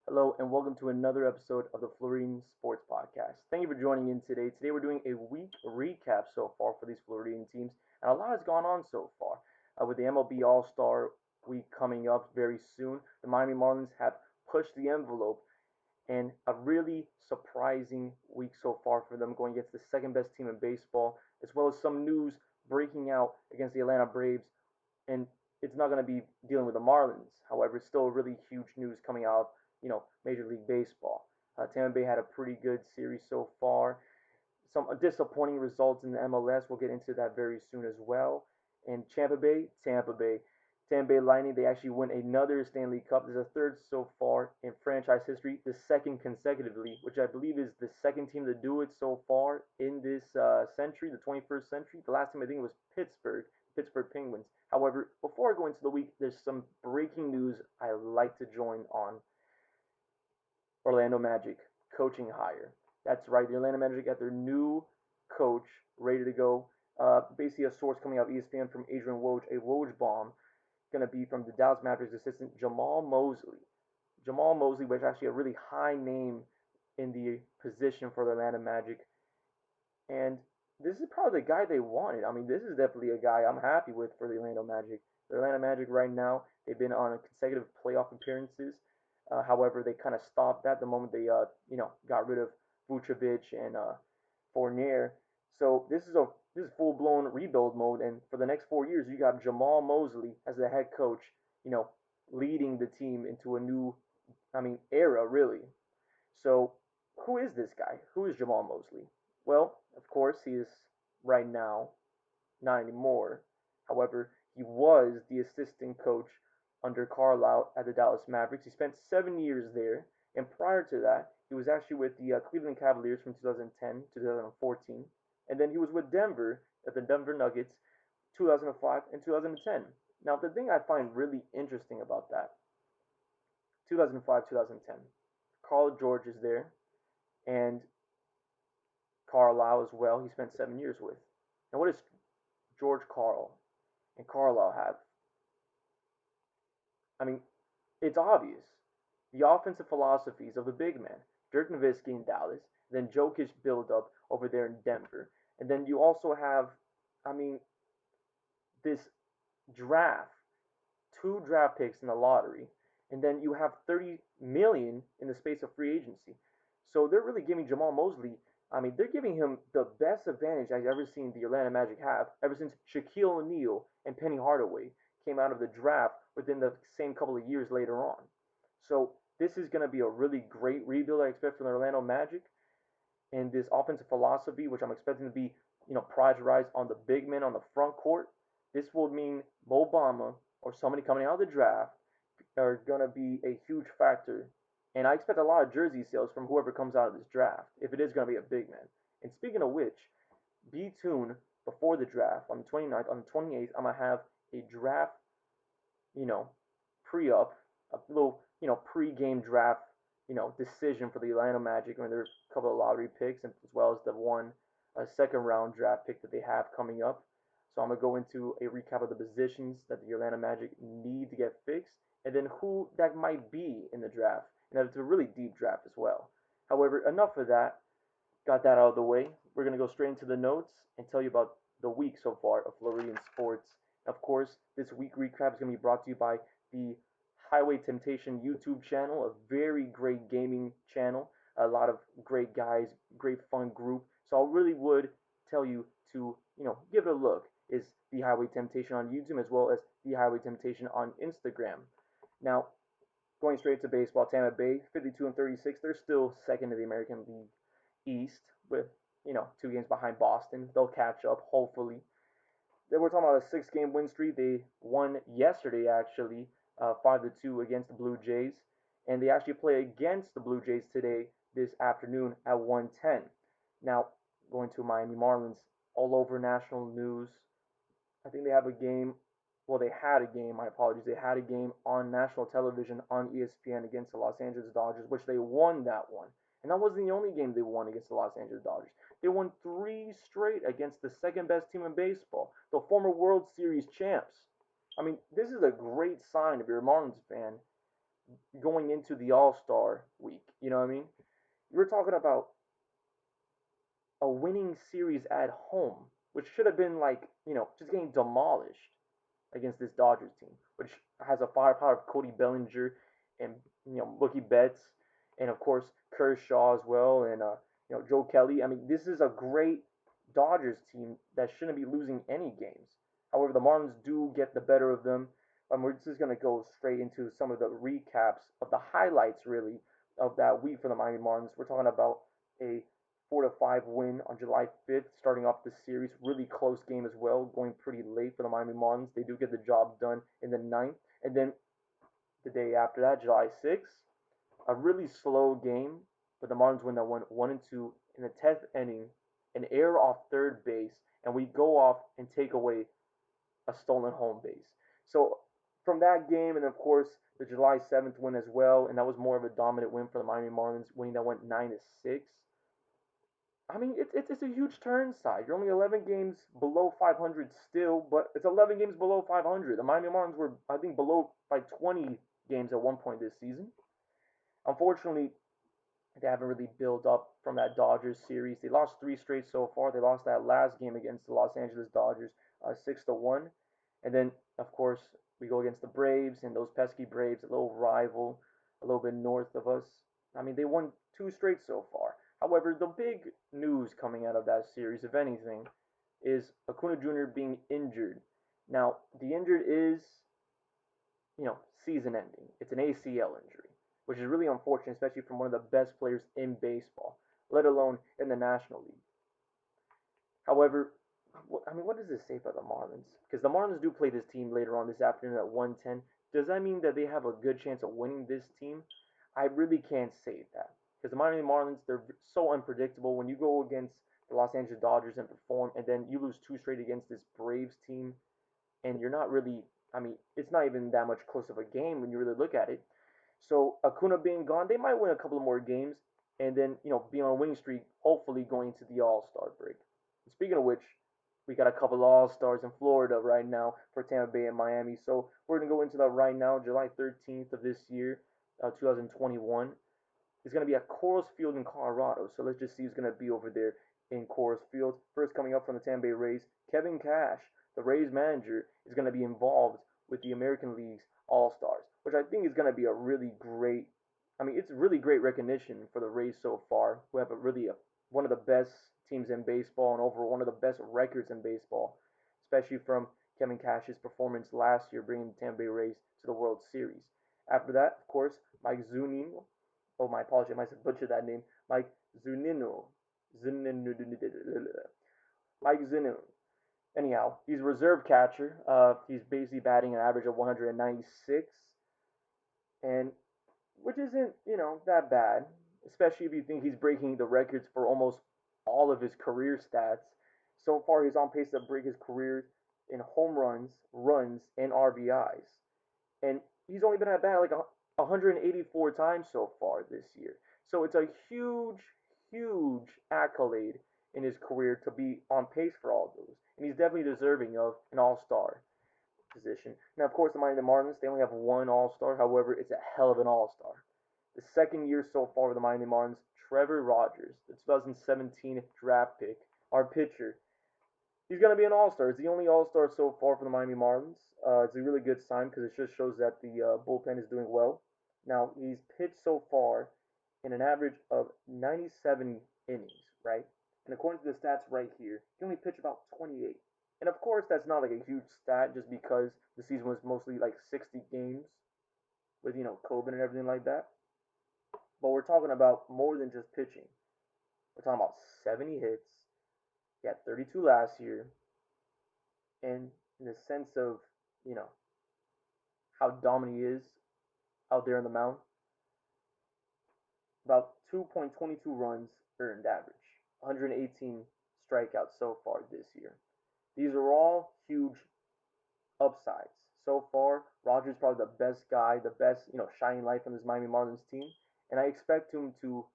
Hello and welcome to another episode of the Floridian Sports Podcast. Thank you for joining in today. Today we're doing a week recap so far for these Floridian teams, and a lot has gone on so far. With the MLB All-Star week coming up very soon, the Miami Marlins have pushed the envelope and a really surprising week so far for them, going against the second best team in baseball, as well as some news breaking out against the Atlanta Braves, and it's not going to be dealing with the Marlins. However, it's still really huge news coming out of Major League Baseball. Tampa Bay had a pretty good series so far. Some disappointing results in the MLS. We'll get into that very soon as well. And Tampa Bay Lightning. They actually win another Stanley Cup. This is a third so far in franchise history, the second consecutively, which I believe is the second team to do it so far in this century, the 21st century. The last time I think it was Pittsburgh Penguins. However, before I go into the week, there's some breaking news I like to join on. Orlando Magic coaching hire. That's right, the Orlando Magic got their new coach ready to go. Basically, a source coming out of ESPN from Adrian Woj, a Woj bomb, going to be from the Dallas Mavericks assistant Jamal Mosley. Jamal Mosley was actually a really high name in the position for the Orlando Magic, and this is probably the guy they wanted. I mean, this is definitely a guy I'm happy with for the Orlando Magic. The Orlando Magic right now, they've been on consecutive playoff appearances. However, they kind of stopped that the moment they got rid of Vucevic and Fournier. So this is full blown rebuild mode, and for the next 4 years, you got Jamal Mosley as the head coach, you know, leading the team into a new, era really. So who is this guy? Who is Jamal Mosley? Well, of course, he is right now not anymore. However, he was the assistant coach under Carlisle at the Dallas Mavericks. He spent 7 years there, and prior to that, he was actually with the Cleveland Cavaliers from 2010 to 2014, and then he was with Denver at the Denver Nuggets 2005 and 2010. Now, the thing I find really interesting about that, 2005, 2010, Carl George is there, and Carlisle as well. He spent 7 years with. Now, what does George Karl and Carlisle have? I mean, it's obvious. The offensive philosophies of the big man, Dirk Nowitzki in Dallas, then Jokic build up over there in Denver, and then you also have, I mean, this draft, two draft picks in the lottery, and then you have 30 million in the space of free agency. So they're really giving Jamal Mosley. I mean, they're giving him the best advantage I've ever seen the Atlanta Magic have ever since Shaquille O'Neal and Penny Hardaway came out of the draft within the same couple of years later on. So this is going to be a really great rebuild I expect from the Orlando Magic, and this offensive philosophy, which I'm expecting to be, prioritized on the big men on the front court. This will mean Mo Bamba or somebody coming out of the draft are going to be a huge factor. And I expect a lot of jersey sales from whoever comes out of this draft, if it is going to be a big man. And speaking of which, be tuned before the draft on the 29th, on the 28th, I'm going to have a draft, you know, pre-up, a little, pre-game draft, decision for the Atlanta Magic. I mean, there's a couple of lottery picks, and as well as the one second round draft pick that they have coming up. So I'm gonna go into a recap of the positions that the Atlanta Magic need to get fixed, and then who that might be in the draft. And it's a really deep draft as well. However, enough of that. Got that out of the way. We're gonna go straight into the notes and tell you about the week so far of Floridian sports. Of course, this week recap is gonna be brought to you by the Highway Temptation YouTube channel, a very great gaming channel. A lot of great guys, great fun group. So I really would tell you to, give it a look. Is the Highway Temptation on YouTube as well as the Highway Temptation on Instagram. Now, going straight to baseball, Tampa Bay, 52 and 36. They're still second in the American League East with, 2 games behind Boston. They'll catch up, hopefully. Then we're talking about a 6-game win streak. They won yesterday, actually, 5-2 against the Blue Jays, and they actually play against the Blue Jays today, this afternoon at 1:10. Now, going to Miami Marlins, all over national news. I think they have a game. Well, they had a game. My apologies. They had a game on national television on ESPN against the Los Angeles Dodgers, which they won that one. And that wasn't the only game they won against the Los Angeles Dodgers. They won 3 straight against the second best team in baseball, the former World Series champs. I mean, this is a great sign if you're a Marlins fan. going into the All-Star week. You know what I mean? We're talking about a winning series at home, which should have been like, just getting demolished against this Dodgers team, which has a firepower of Cody Bellinger and Mookie Betts, and of course Kershaw as well, and Joe Kelly. I mean, this is a great Dodgers team that shouldn't be losing any games. However, the Marlins do get the better of them. We're just gonna go straight into some of the recaps of the highlights, really, of that week for the Miami Marlins. We're talking about a 4-5 win on July 5th, starting off the series. Really close game as well, going pretty late for the Miami Marlins. They do get the job done in the ninth. And then the day after that, July 6th, a really slow game, but the Marlins win that one 1-2 in the 10th inning, an error off third base, and we go off and take away a stolen home base. So from that game, and of course the July 7th win as well, and that was more of a dominant win for the Miami Marlins, winning that went 9-6. I mean, it's a huge turn side. You're only 11 games below 500 still, but it's 11 games below 500. The Miami Marlins were, I think, below by 20 games at one point this season. Unfortunately, they haven't really built up from that Dodgers series. They lost three straight so far. They lost that last game against the Los Angeles Dodgers, 6-1, and then of course we go against the Braves and those pesky Braves, a little rival, a little bit north of us. I mean, they won two straight so far. However, the big news coming out of that series, if anything, is Acuna Jr. being injured. Now, the injured is, season ending. It's an ACL injury, which is really unfortunate, especially from one of the best players in baseball, let alone in the National League. However, I mean, what does this say about the Marlins? Because the Marlins do play this team later on this afternoon at 1:10. Does that mean that they have a good chance of winning this team? I really can't say that. Because the Miami Marlins, they're so unpredictable. When you go against the Los Angeles Dodgers and perform, and then you lose two straight against this Braves team, and you're not really, I mean, it's not even that much close of a game when you really look at it. So Acuna being gone, they might win a couple of more games, and then be on a winning streak, hopefully going to the All-Star break. And speaking of which, we got a couple of All-Stars in Florida right now for Tampa Bay and Miami. So we're gonna go into that right now, July 13th of this year, 2021. It's gonna be at Coors Field in Colorado. So let's just see who's gonna be over there in Coors Field. First, coming up from the Tampa Bay Rays, Kevin Cash, the Rays manager, is gonna be involved with the American League's All-Stars, which I think is going to be a really great. I mean, it's really great recognition for the Rays so far, who have one of the best teams in baseball and over one of the best records in baseball, especially from Kevin Cash's performance last year, bringing the Tampa Bay Rays to the World Series. After that, of course, Mike Zunino. Oh, my apologies, I might have butchered that name. Mike Zunino. Mike Zunino. Anyhow, he's a reserve catcher. He's basically batting an average of 196, and which isn't that bad, especially if you think he's breaking the records for almost all of his career stats. So far, he's on pace to break his career in home runs, and RBIs, and he's only been at bat like 184 times so far this year. So it's a huge, huge accolade in his career to be on pace for all of those. And he's definitely deserving of an All-Star position. Now, of course, the Miami Marlins, they only have one All-Star. However, it's a hell of an All-Star. The second year so far with the Miami Marlins, Trevor Rogers, the 2017 draft pick, our pitcher, he's going to be an All-Star. It's the only All-Star so far for the Miami Marlins. It's a really good sign because it just shows that the bullpen is doing well. Now, he's pitched so far in an average of 97 innings, right? And according to the stats right here, he only pitched about 28. And of course, that's not like a huge stat just because the season was mostly like 60 games with, COVID and everything like that. But we're talking about more than just pitching. We're talking about 70 hits. He had 32 last year. And in the sense of, how dominant he is out there on the mound, about 2.22 runs earned average, 118 strikeouts so far this year. These are all huge upsides. So far, Rogers is probably the best guy, the best, shining light from this Miami Marlins team. And I expect him to,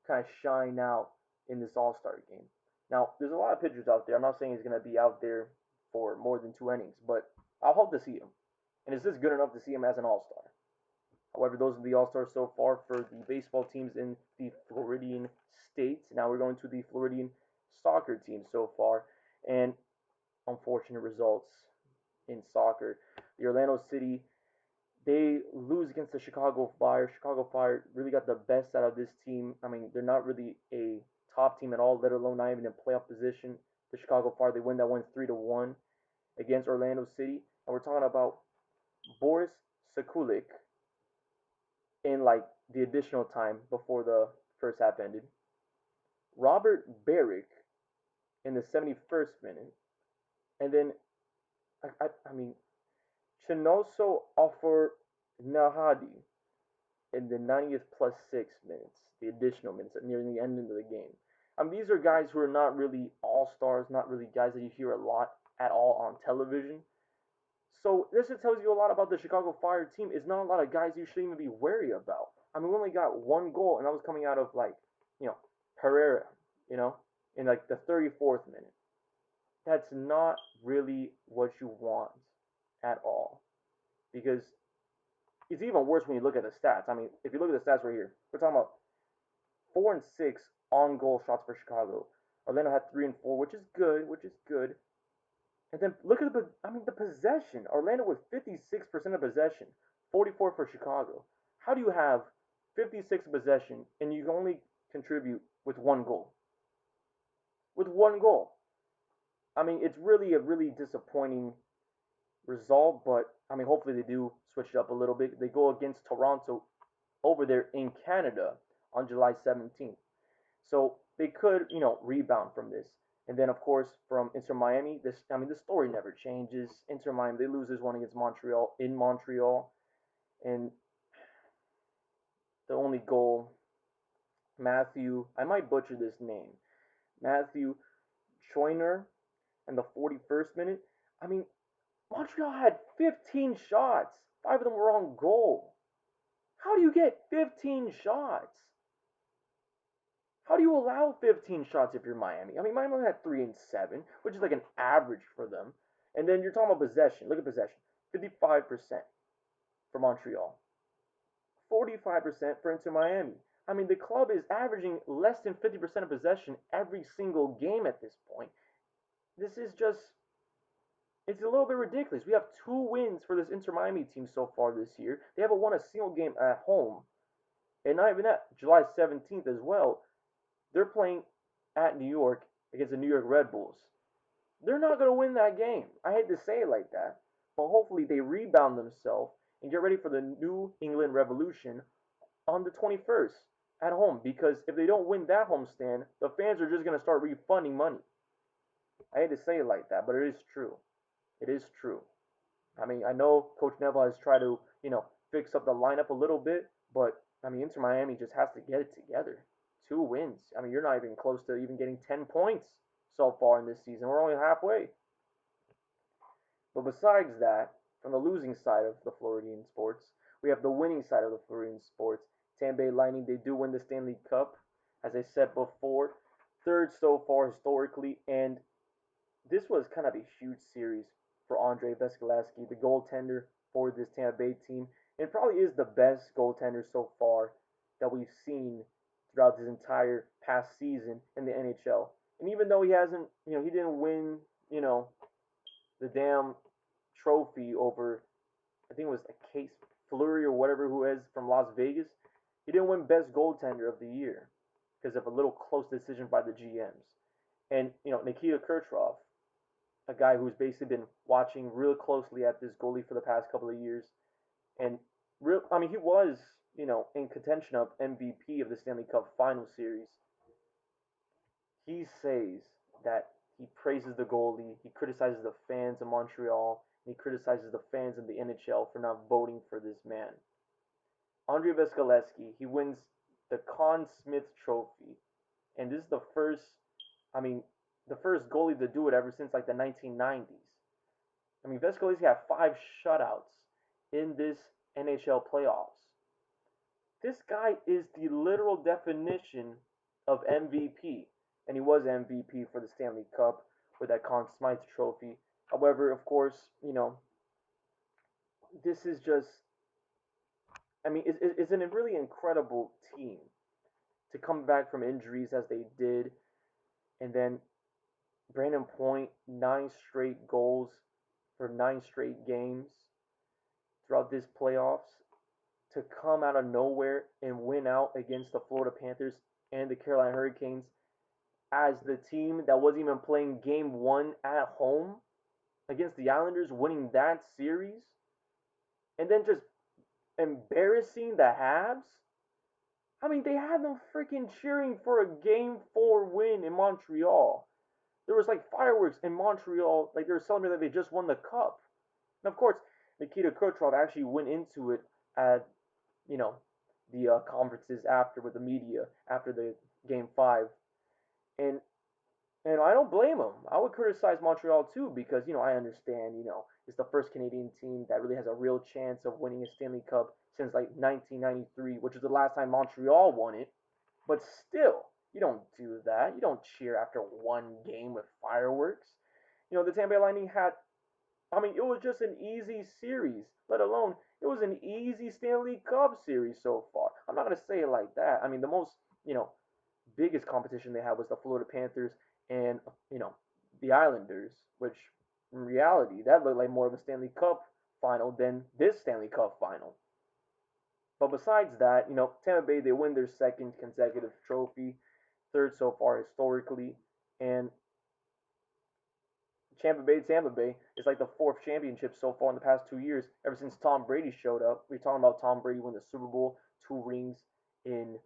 kind of shine out in this All-Star game. Now, there's a lot of pitchers out there. I'm not saying he's going to be out there for more than 2 innings, but I'll hope to see him. And is this good enough to see him as an All-Star? However, those are the All-Stars so far for the baseball teams in the Floridian state. Now we're going to the Floridian soccer team so far, and unfortunate results in soccer. The Orlando City, they lose against the Chicago Fire. Chicago Fire really got the best out of this team. I mean, they're not really a top team at all, let alone not even in playoff position. The Chicago Fire, they win that one 3-1 against Orlando City. And we're talking about Boris Sekulik in like the additional time before the first half ended. Robert Barrick in the 71st minute. And then, I mean, Chinoso Offer Nahadi in the 90th plus 6 minutes, the additional minutes nearing the end of the game. I mean, these are guys who are not really all stars, not really guys that you hear a lot at all on television. So this just tells you a lot about the Chicago Fire team. It's not a lot of guys you should even be wary about. I mean, we only got one goal, and that was coming out of like, Pereira, in like the 34th minute. That's not really what you want at all, because it's even worse when you look at the stats. I mean, if you look at the stats right here, we're talking about 4 and 6 on goal shots for Chicago. Orlando had 3 and 4, which is good, And then look at the possession. Orlando with 56% of possession, 44 for Chicago. How do you have 56 possession and you can only contribute with one goal? With one goal. I mean, it's really a really disappointing result, but I mean, hopefully they do switch it up a little bit. They go against Toronto over there in Canada on July 17th. So they could, rebound from this. And then, of course, from Inter Miami, the story never changes. Inter Miami, they lose this one against Montreal in Montreal, and the only goal, Matthew, I might butcher this name, Matthew Choiner, in the 41st minute. I mean, Montreal had 15 shots. 5 of them were on goal. How do you get 15 shots? How do you allow 15 shots if you're Miami? I mean, Miami had 3 and 7, which is like an average for them. And then you're talking about possession. Look at possession. 55% for Montreal. 45% for Inter Miami. I mean, the club is averaging less than 50% of possession every single game at this point. This is just, it's a little bit ridiculous. We have 2 wins for this Inter Miami team so far this year. They haven't won a single game at home. And not even that, July 17th as well. They're playing at New York against the New York Red Bulls. They're not going to win that game. I hate to say it like that, but hopefully they rebound themselves and get ready for the New England Revolution on the 21st at home, because if they don't win that homestand, the fans are just going to start refunding money. I hate to say it like that, but it is true. It is true. I mean, I know Coach Neville has tried to, fix up the lineup a little bit, but I mean, Inter Miami just has to get it together. 2 wins. I mean, you're not even close to even getting 10 points so far in this season. We're only halfway. But besides that, from the losing side of the Floridian sports, we have the winning side of the Floridian sports. Tampa Bay Lightning, they do win the Stanley Cup, as I said before. Third so far historically, and this was kind of a huge series for Andrei Vasilevskiy, the goaltender for this Tampa Bay team. It probably is the best goaltender so far that we've seen throughout his entire past season in the NHL. And even though he hasn't, he didn't win, the damn trophy over, I think it was a Case Fleury or whatever who is from Las Vegas, he didn't win best goaltender of the year because of a little close decision by the GMs. And, Nikita Kucherov, a guy who's basically been watching real closely at this goalie for the past couple of years. And he was, in contention of MVP of the Stanley Cup Final Series. He says that he praises the goalie, he criticizes the fans of Montreal, and he criticizes the fans of the NHL for not voting for this man. Andrei Vasilevskiy, he wins the Conn Smythe Trophy, and this is the first goalie to do it ever since like the 1990s. I mean, Vasilevskiy had 5 shutouts in this NHL playoffs. This guy is the literal definition of MVP, and he was MVP for the Stanley Cup with that Conn Smythe Trophy. However, of course, this is just I mean, it's a really incredible team to come back from injuries as they did, and then Brandon Point, 9 straight goals for 9 straight games throughout this playoffs to come out of nowhere and win out against the Florida Panthers and the Carolina Hurricanes as the team that wasn't even playing game one at home against the Islanders, winning that series, and then just embarrassing the Habs. I mean, they had them freaking cheering for a game 4 win in Montreal. There was like fireworks in Montreal, like they were celebrating that they just won the cup. And of course, Nikita Kucherov actually went into it at you know the conferences after with the media after the game 5, and I don't blame him. I would criticize Montreal too because I understand it's the first Canadian team that really has a real chance of winning a Stanley Cup since like 1993, which is the last time Montreal won it. But still, you don't do that. You don't cheer after one game with fireworks. The Tampa Bay Lightning had, I mean, it was just an easy series, let alone it was an easy Stanley Cup series so far. I'm not going to say it like that. I mean, the most, you know, biggest competition they had was the Florida Panthers and, you know, the Islanders, which in reality, that looked like more of a Stanley Cup final than this Stanley Cup final. But besides that, Tampa Bay, they win their second consecutive trophy, third so far historically, and Tampa Bay is like the fourth championship so far in the past 2 years. Ever since Tom Brady showed up, we're talking about Tom Brady winning the Super Bowl, two rings in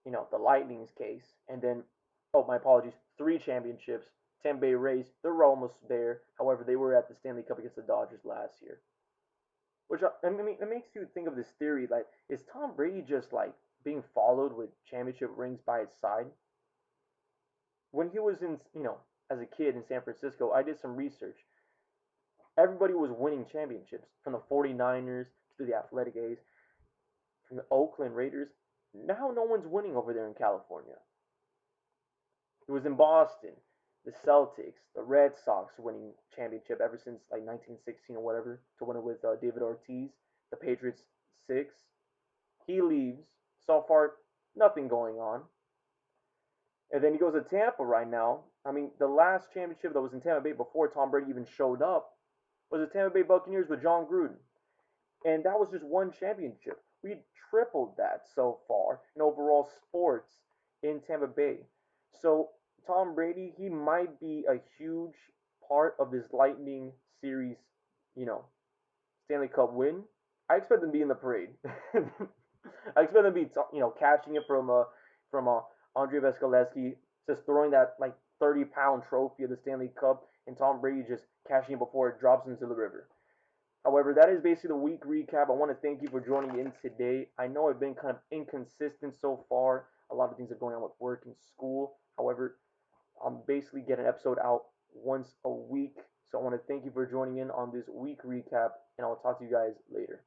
the Lightning's case, and then my apologies, three championships. Tampa Bay Rays, they're almost there. However, they were at the Stanley Cup against the Dodgers last year, which I mean it makes you think of this theory like is Tom Brady just like being followed with championship rings by his side? When he was in as a kid in San Francisco, I did some research. Everybody was winning championships from the 49ers to the Athletic A's, from the Oakland Raiders. Now no one's winning over there in California. It was in Boston, the Celtics, the Red Sox winning championship ever since like 1916 or whatever to win it with David Ortiz. The Patriots 6. He leaves. So far, nothing going on. And then he goes to Tampa right now. I mean, the last championship that was in Tampa Bay before Tom Brady even showed up was the Tampa Bay Buccaneers with John Gruden. And that was just one championship. We tripled that so far in overall sports in Tampa Bay. So Tom Brady, he might be a huge part of this Lightning series, you know, Stanley Cup win. I expect them to be in the parade. I expect them to be, catching it from Andre Vasilevsky, just throwing that like 30-pound trophy of the Stanley Cup, and Tom Brady just catching it before it drops into the river. However, that is basically the week recap. I want to thank you for joining in today. I know I've been kind of inconsistent so far. A lot of things are going on with work and school. However, I'm basically getting an episode out once a week. So I want to thank you for joining in on this week recap, and I will talk to you guys later.